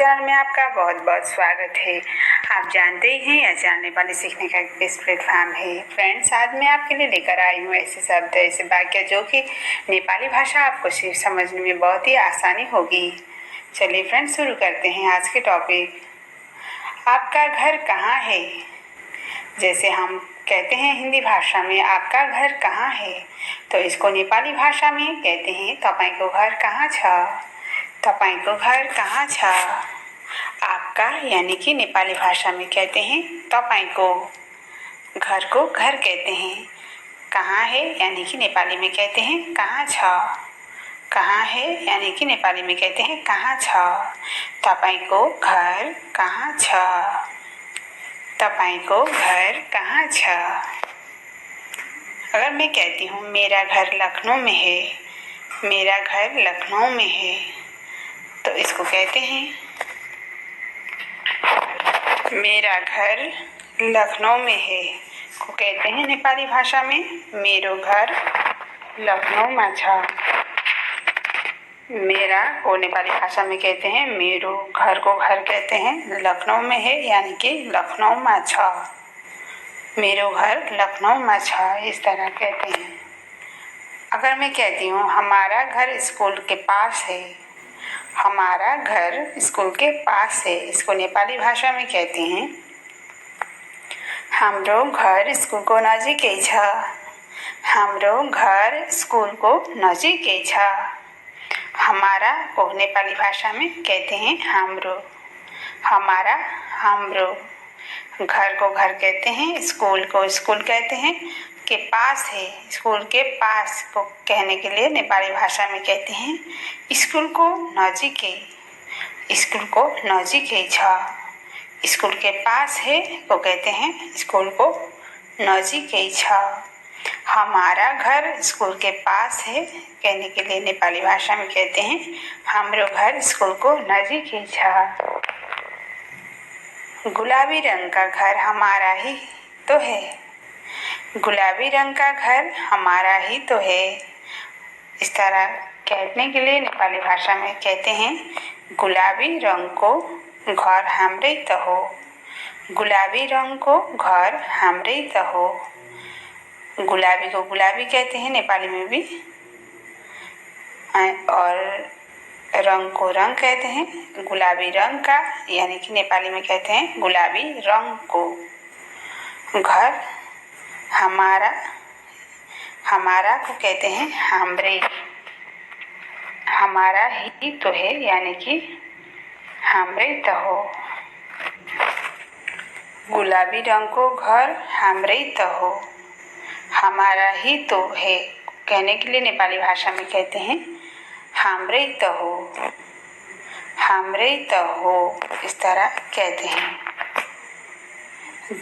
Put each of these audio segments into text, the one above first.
Channel में आपका बहुत बहुत स्वागत है। आप जानते ही हैं यह जानने वाले सीखने का एक बेस्ट प्लेटफॉर्म है। फ्रेंड्स, आज मैं आपके लिए लेकर आई हूँ ऐसे शब्द ऐसे वाक्य जो कि नेपाली भाषा आपको सिर्फ समझने में बहुत ही आसानी होगी। चलिए फ्रेंड्स, शुरू करते हैं आज के टॉपिक। आपका घर कहाँ है? जैसे हम कहते हैं हिंदी भाषा में आपका घर कहाँ है, तो इसको नेपाली भाषा में कहते हैं तपाईको घर कहाँ छ। तपाईको घर कहाँ छ। आपका यानी कि नेपाली भाषा में कहते हैं तपाईको। घर को घर कहते हैं। कहाँ है यानी कि नेपाली में कहते हैं कहाँ छ। कहाँ है यानी कि नेपाली में कहते हैं कहाँ छ। तपाईको घर कहाँ छ। तपाईको घर कहाँ छ। अगर मैं कहती हूँ मेरा घर लखनऊ में है, मेरा घर लखनऊ में है, तो इसको कहते हैं मेरा घर लखनऊ में है को कहते हैं नेपाली भाषा में मेरो घर लखनऊ में छ। मेरा को नेपाली भाषा में कहते हैं मेरो, घर को घर कहते हैं लखनऊ में है यानी कि लखनऊ में छ। मेरो घर लखनऊ में छ, इस तरह कहते हैं। अगर मैं कहती हूँ हमारा घर स्कूल के पास है, हमारा घर स्कूल के पास है, इसको नेपाली भाषा में कहते हैं हाम्रो घर स्कुलको नजिकै छ। हाम्रो घर स्कुलको नजिकै छ। हमारा को नेपाली भाषा में कहते हैं हाम्रो। हमारा हाम्रो। घर को घर कहते हैं, स्कूल को स्कूल कहते हैं, के पास है, स्कूल के पास को कहने के लिए नेपाली भाषा में कहते हैं स्कूल को नजिकै। स्कूल को नजिकै छ। स्कूल के पास है को कहते हैं स्कूल को नजिकै छ। हमारा घर स्कूल के पास है कहने के लिए नेपाली भाषा में कहते हैं हाम्रो घर स्कूल को नजिकै छ। गुलाबी रंग का घर हमारा ही तो है। गुलाबी रंग का घर हमारा ही तो है। इस तरह कहने के लिए नेपाली भाषा में कहते हैं गुलाबी रंग को घर हाम्रै त हो। गुलाबी रंग को घर हाम्रै त हो। गुलाबी को गुलाबी कहते हैं नेपाली में भी, और रंग को रंग कहते हैं गुलाबी रंग का, यानी कि नेपाली में कहते हैं गुलाबी रंग को। घर हमारा, हमारा को कहते हैं हाम्रै। हमारा ही तो है यानी कि हाम्रै त हो। गुलाबी रंग को घर हाम्रै त हो। हमारा ही तो है कहने के लिए नेपाली भाषा में कहते हैं हाम्रै त हो। हाम्रै त हो, इस तरह कहते हैं।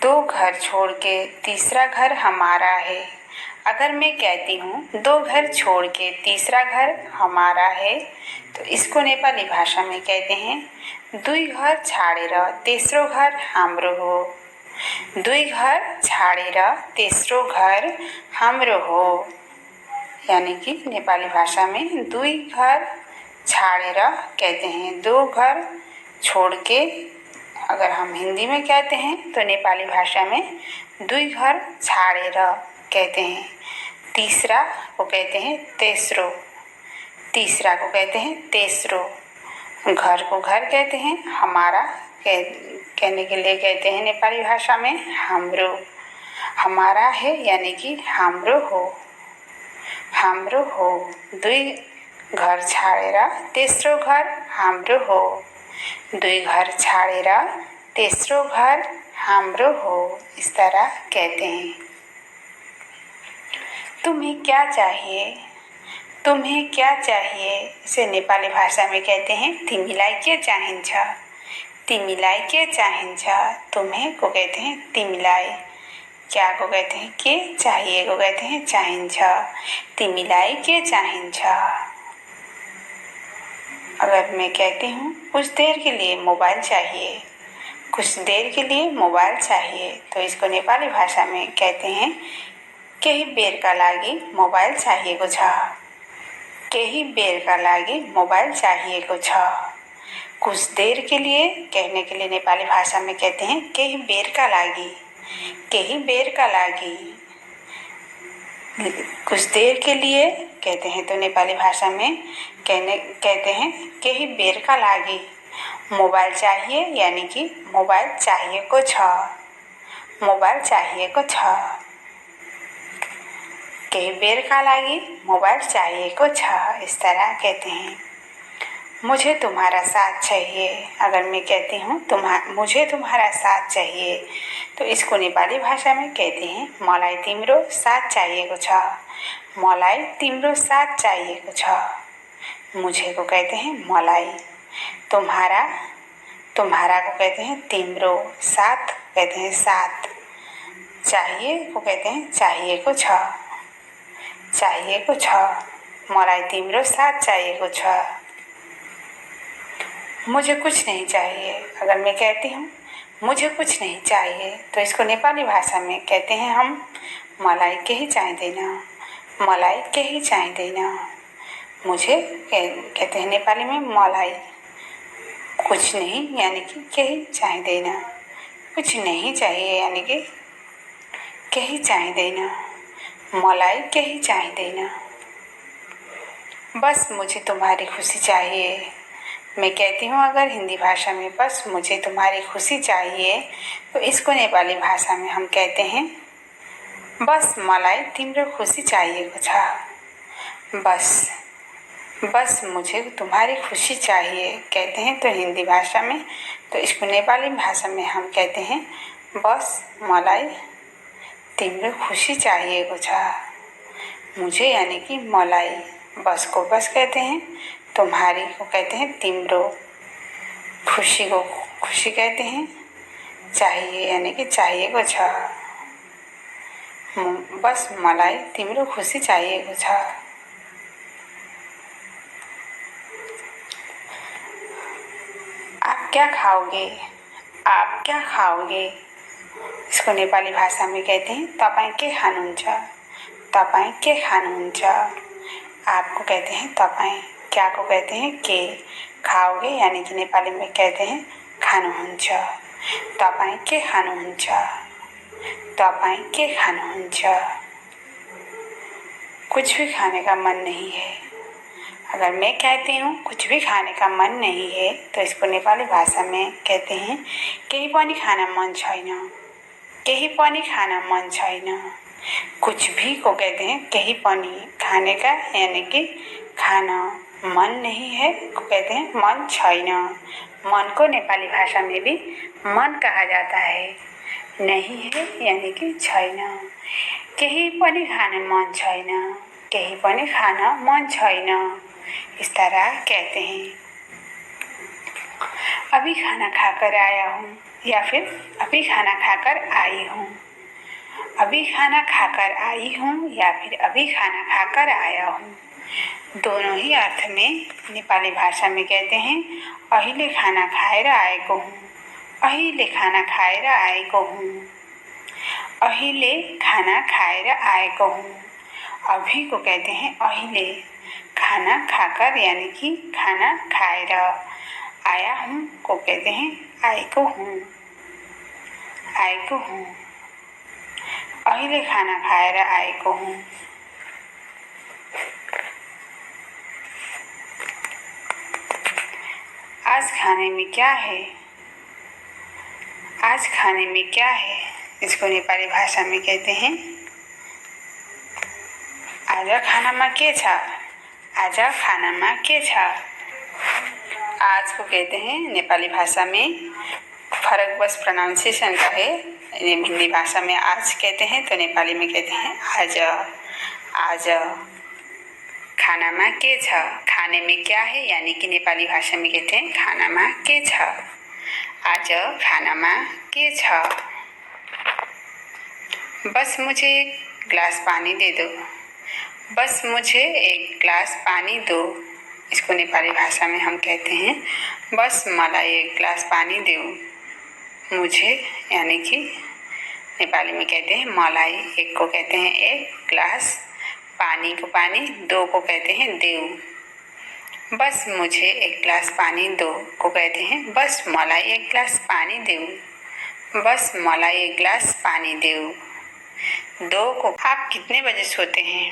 दो घर छोड़ के तीसरा घर हमारा है। अगर मैं कहती हूँ दो घर छोड़ के तीसरा घर हमारा है, तो इसको नेपाली भाषा में कहते हैं दुई घर छाडेर तेस्रो घर हाम्रो हो। दुई घर छाडेर तेस्रो घर हाम्रो हो, यानी कि नेपाली भाषा में दुई घर छाडेर कहते हैं दो घर छोड़ के। अगर हम हिंदी में कहते हैं तो नेपाली भाषा में दुई घर छाडेर कहते हैं। तीसरा को कहते हैं तेस्रो। तीसरा को कहते हैं तेस्रो। घर को घर कहते हैं, हमारा कहने के लिए कहते हैं नेपाली भाषा में हाम्रो। हमारा है यानी कि हाम्रो हो। हाम्रो हो। दुई घर छाडेर तेस्रो घर हाम्रो हो। दुई घर छाडेर तेस्रो घर हाम्रो हो, इस तरह कहते हैं। तुम्हें क्या चाहिए? तुम्हें क्या चाहिए? इसे नेपाली भाषा में कहते हैं तिमीलाई के चाहिन्छ। तिमीलाई के चाहिन्छ। तुम्हें को कहते हैं तिमीलाई, क्या को कहते हैं के, चाहिए को कहते हैं चाहिन्छ। तिमीलाई के चाहिन्छ। अगर मैं कहती हूँ कुछ देर के लिए मोबाइल चाहिए, कुछ देर के लिए मोबाइल चाहिए, तो इसको नेपाली भाषा में कहते हैं केही बेरका लागि मोबाइल चाहिएको छ। केही बेरका लागि मोबाइल चाहिएको छ। कुछ देर के लिए कहने के लिए नेपाली भाषा में कहते हैं केही बेरका लागि। केही बेरका लागि, कुछ देर के लिए कहते हैं तो नेपाली भाषा में कहते हैं केही बेरका लागि। मोबाइल चाहिए यानी कि मोबाइल चाहिएको छ। मोबाइल चाहिएको छ। केही बेरका लागि मोबाइल चाहिएको छ, इस तरह कहते हैं। मुझे तुम्हारा साथ चाहिए। अगर मैं कहती हूँ मुझे तुम्हारा साथ चाहिए तो इसको नेपाली भाषा में कहते हैं मलाई तिम्रो साथ चाहिएको छ। मलाई तिम्रो साथ चाहिएको छ। मुझे को कहते हैं मलाई। तुम्हारा को कहते हैं तिम्रो। साथ कहते हैं साथ। चाहिए को कहते हैं चाहिएको छ। चाहिएको छ। मलाई तिम्रो साथ चाहिएको छ। मुझे कुछ नहीं चाहिए। अगर मैं कहती हूँ मुझे कुछ नहीं चाहिए तो इसको नेपाली भाषा में कहते हैं हम मलाई केही चाहिँदैन। मलाई केही चाहिँदैन। मुझे कहते हैं नेपाली में मलाई। कुछ नहीं यानी कि केही चाहिँदैन। कुछ नहीं चाहिए यानी कि केही चाहिँदैन। मलाई केही चाहिँदैन। बस मुझे तुम्हारी खुशी चाहिए। मैं कहती हूँ अगर हिंदी भाषा में बस मुझे तुम्हारी खुशी चाहिए तो इसको नेपाली भाषा में हम कहते हैं बस मलाई तिम्रो खुशी चाहिएको छ। बस मुझे तुम्हारी खुशी चाहिए कहते हैं तो हिंदी भाषा में, तो इसको नेपाली भाषा में हम कहते हैं बस मलाई तिम्रो खुशी चाहिएको छ। मुझे यानी कि मलाई। बस को बस कहते हैं, तुम्हारी को कहते हैं तिम्रो, खुशी को खुशी कहते हैं, चाहिए यानी कि चाहिएको छ। बस मलाई तिम्रो खुशी चाहिएको छ। आप क्या खाओगे? आप क्या खाओगे? इसको नेपाली भाषा में कहते हैं तपाईं के खानुहुन्छ? तपाईं के खानुहुन्छ? आपको कहते हैं तपाईं, क्या को कहते हैं के, खाओगे यानी कि नेपाली में कहते हैं खानुहुन्छ। तपाईं के खानुहुन्छ? तपाईं के खानुहुन्छ? कुछ भी खाने का मन नहीं है। अगर मैं कहती हूँ कुछ भी खाने का मन नहीं है तो इसको नेपाली भाषा में कहते हैं केही पनि खान मन छैन। केही पनि खान मन छैन। कुछ भी को कहते हैं केही पनि, खाने का यानी कि खाना मन नहीं है को कहते हैं मन छैन। मन को नेपाली भाषा में भी मन कहा जाता है। नहीं है यानी कि छैन। केही पनि खान मन छैन। केही पनि खान मन छैन, इस तरह कहते हैं। अभी खाना खाकर आया हूँ या फिर अभी खाना खाकर आई हूँ। अभी खाना खाकर आई हूँ या फिर अभी खाना खाकर आया हूँ, दोनों ही अर्थ में नेपाली भाषा में कहते हैं अहिले खाना खाएर आएको हूँ। अहिले खाना खाएर आएको हूँ। अहिले खाना खाएर आएको हूँ। अभी को कहते हैं अहिले, खाना खाकर यानी कि खाना खाएर। आया हूँ को कहते हैं आएको हूँ। आएको हूँ। अहिले खाना खाएर आएको हूँ। आज खाने में क्या है? आज खाने में क्या है? इसको नेपाली भाषा में कहते हैं आज खानामा के छ? आज खानामा के छ? आज को कहते हैं नेपाली भाषा में, फर्क बस प्रोनाउंसिएशन का है। हिंदी भाषा में आज कहते हैं तो नेपाली में कहते हैं आज। आज खानामा के छ? खाने में क्या है यानी कि नेपाली भाषा में कहते हैं खानामा के छ? आज खानामा के छ? बस मुझे एक गिलास पानी दे दो। बस मुझे एक गिलास पानी दो। इसको नेपाली भाषा में हम कहते हैं बस मलाई एक गिलास पानी दो। मुझे यानी कि नेपाली में कहते हैं मलाई। एक को कहते हैं एक गिलास, पानी को पानी, दो को कहते हैं देऊ। बस मुझे एक गिलास पानी दो को कहते हैं बस मलाई एक गिलास पानी देऊ। बस मलाई एक गिलास पानी देऊ। दो को आप कितने बजे सोते हैं?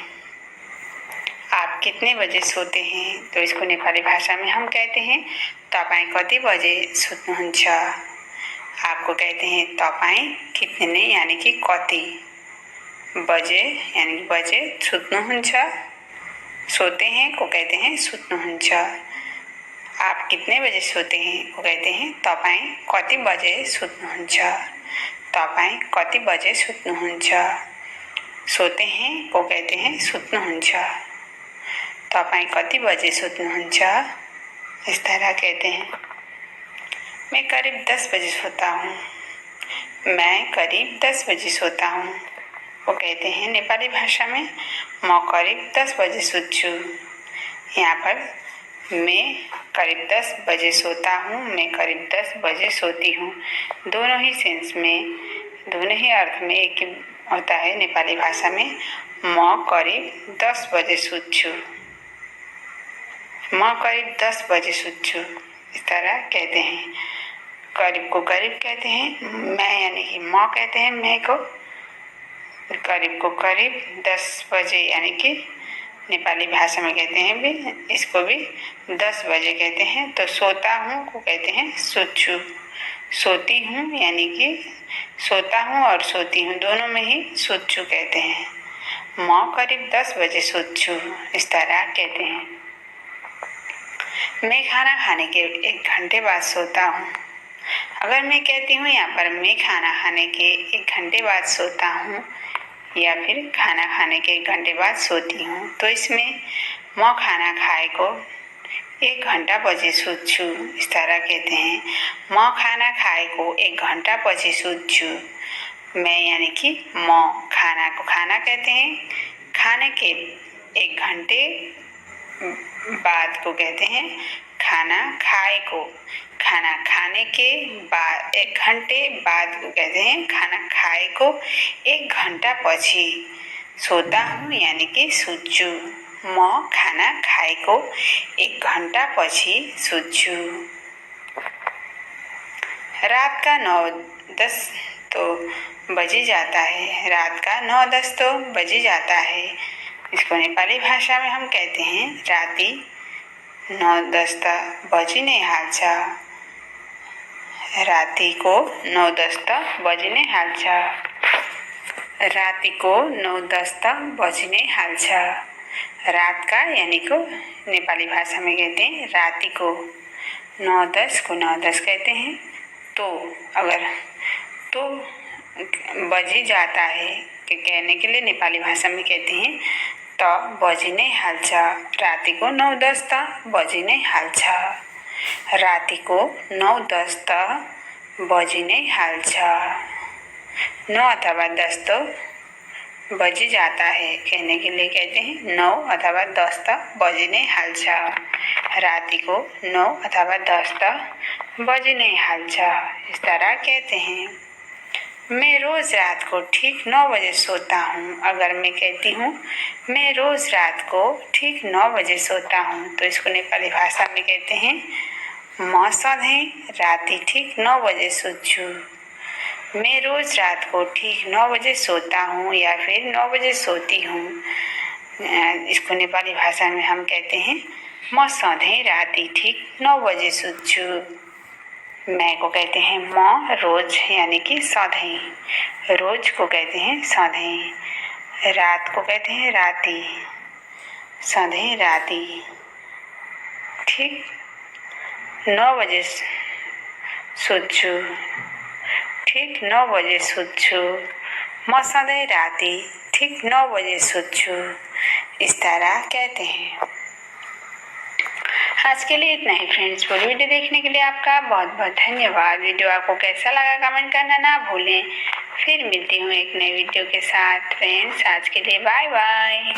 आप कितने बजे सोते हैं? तो इसको नेपाली भाषा में हम कहते हैं तपाईं कति बजे सुत्नुहुन्छ। आपको कहते हैं तपाईं कितने यानी कि कति बजे यानी कि बजे सुत्नुहुन्छ। सोते हैं को कहते हैं सुत्नुहुन्छ। आप कितने बजे सोते हैं को कहते हैं तपाईं कति बजे सुत्नुहुन्छ। तपाईं कति बजे सुत्नुहुन्छ। सोते हैं को कहते हैं सुत्नुहुन्छ। तपाईं कति बजे सुत्नुहुन्छ। इस तरह कहते हैं। मैं करीब 10 बजे सोता हूँ। मैं करीब 10 बजे सोता हूँ वो कहते हैं नेपाली भाषा में म करीब 10 बजे सुत्छु। यहाँ पर मैं करीब 10 बजे सोता हूँ, मैं करीब 10 बजे सोती हूँ। दोनों ही सेंस में, दोनों ही अर्थ में एक ही होता है नेपाली भाषा में। म करीब 10 बजे सुत्छु। म करीब 10 बजे सुत्छु। इस तरह कहते हैं। करीब को करीब कहते हैं, मैं यानी कि म कहते हैं मैं को। करीब को करीब 10 बजे यानी कि नेपाली भाषा में कहते हैं भी, इसको भी 10 बजे कहते हैं। तो सोता हूँ को कहते हैं सुत्छु। सोती हूँ यानी कि सोता हूँ और सोती हूँ दोनों में ही सुत्छु कहते हैं। म करीब 10 बजे सुत्छु। इस तरह कहते हैं। मैं खाना खाने के 1 घंटे बाद सोता हूँ। अगर मैं कहती हूँ यहाँ पर मैं खाना खाने के 1 घंटे बाद सोता हूँ या फिर खाना खाने के 1 घंटे बाद सोती हूँ, तो इसमें म खाना खाए को 1 घंटा पछि सुत्छु। इस तरह कहते हैं। म खाना खाए को 1 घंटा पछि सुत्छु। मैं यानी कि म खाना को खाना कहते हैं। खाने के 1 घंटे बाद को कहते हैं खाना खाए को। खाना खाने के बाद 1 घंटे बाद को कहते हैं खाना खाए को 1 घंटा पछि सोता हूँ यानी कि सुत्छु। म खाना खाए को 1 घंटा पछि सुत्छु। रात का 9-10 तो बजी जाता है। रात का 9-10 तो बजी जाता है। इसको नेपाली भाषा में हम कहते हैं राति 9-10 त बजी नै हाल्छ। रातिको 9-10 त बजी नै हाल्छ। रातिको 9-10 त बजी नै हाल्छ। रात का यानी को नेपाली भाषा में कहते हैं राति को। 9-10 को 9-10 कहते हैं। तो अगर तो बजी जाता है कि कहने के लिए नेपाली भाषा में कहते हैं त बजी नै हाल्छ। रातिको 9-10 त बजी नै हाल्छ। रातिको 9-10 त बजी नै हाल्छ। 9 अथवा 10 तो बजी जाता है कहने के लिए कहते हैं 9 अथवा 10 त बजी नै हाल्छ। रातिको 9 अथवा 10 त बजी नै हाल्छ। इस तरह कहते हैं। मैं रोज रात को ठीक 9 बजे सोता हूँ। अगर मैं कहती हूँ मैं रोज रात को ठीक 9 बजे सोता हूँ, तो इसको नेपाली भाषा में कहते हैं म सधैँ राति ठीक 9 बजे सुत्छु। मैं रोज रात को ठीक 9 बजे सोता हूँ या फिर 9 बजे सोती हूँ। इसको नेपाली भाषा में हम कहते हैं म सधैँ राति ठीक 9 बजे सुत्छु। मैं को कहते हैं म रोज यानी कि सधैँ। रोज को कहते हैं सधैँ। रात को कहते हैं राति। सधैँ राति ठीक 9 बजे सुत्छु। ठीक 9 बजे सुत्छु। म सधैँ राति ठीक 9 बजे सुत्छु। इस तरह कहते हैं। आज के लिए इतना ही फ्रेंड्स। पूरी वीडियो देखने के लिए आपका बहुत बहुत धन्यवाद। वीडियो आपको कैसा लगा कमेंट करना ना भूलें। फिर मिलती हूँ एक नई वीडियो के साथ फ्रेंड्स। आज के लिए बाय बाय।